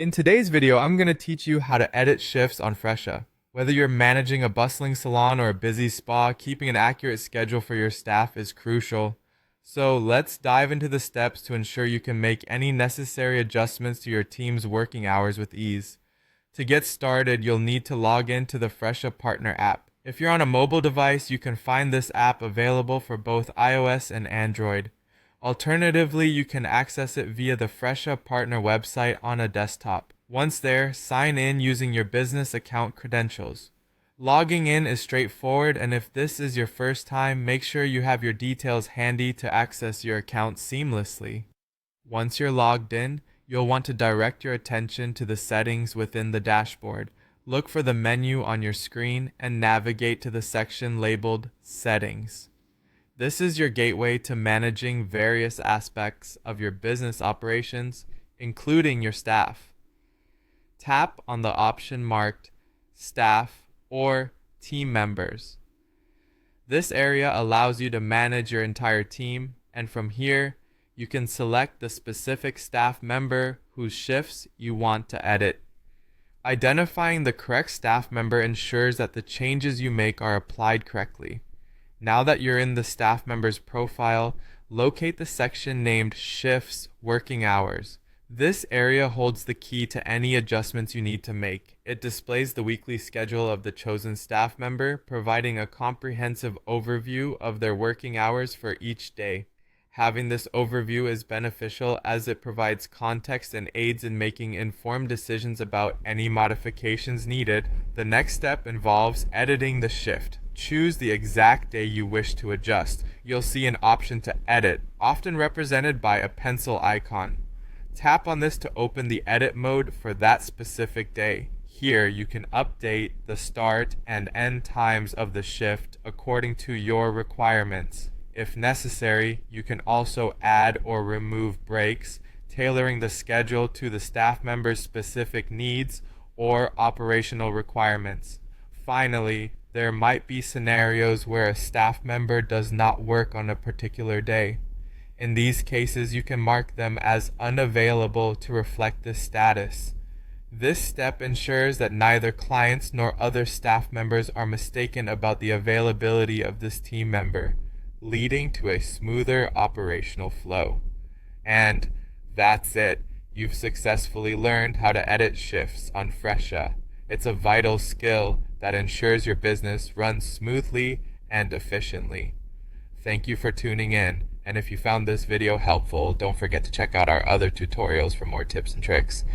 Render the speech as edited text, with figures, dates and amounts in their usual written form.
In today's video, I'm going to teach you how to edit shifts on Fresha. Whether you're managing a bustling salon or a busy spa, keeping an accurate schedule for your staff is crucial. So let's dive into the steps to ensure you can make any necessary adjustments to your team's working hours with ease. To get started, you'll need to log into the Fresha Partner app. If you're on a mobile device, you can find this app available for both iOS and Android. Alternatively, you can access it via the Fresha Partner website on a desktop. Once there, sign in using your business account credentials. Logging in is straightforward, and if this is your first time, make sure you have your details handy to access your account seamlessly. Once you're logged in, you'll want to direct your attention to the settings within the dashboard. Look for the menu on your screen and navigate to the section labeled Settings. This is your gateway to managing various aspects of your business operations, including your staff. Tap on the option marked Staff or Team Members. This area allows you to manage your entire team, and from here, you can select the specific staff member whose shifts you want to edit. Identifying the correct staff member ensures that the changes you make are applied correctly. Now that you're in the staff member's profile, locate the section named Shifts Working Hours. This area holds the key to any adjustments you need to make. It displays the weekly schedule of the chosen staff member, providing a comprehensive overview of their working hours for each day. Having this overview is beneficial as it provides context and aids in making informed decisions about any modifications needed. The next step involves editing the shift. Choose the exact day you wish to adjust. You'll see an option to edit, often represented by a pencil icon. Tap on this to open the edit mode for that specific day. Here you can update the start and end times of the shift according to your requirements. If necessary, you can also add or remove breaks, tailoring the schedule to the staff member's specific needs or operational requirements. Finally, there might be scenarios where a staff member does not work on a particular day. In these cases, you can mark them as unavailable to reflect this status. This step ensures that neither clients nor other staff members are mistaken about the availability of this team member, leading to a smoother operational flow. And that's it. You've successfully learned how to edit shifts on Fresha. It's a vital skill that ensures your business runs smoothly and efficiently. Thank you for tuning in, and if you found this video helpful, don't forget to check out our other tutorials for more tips and tricks.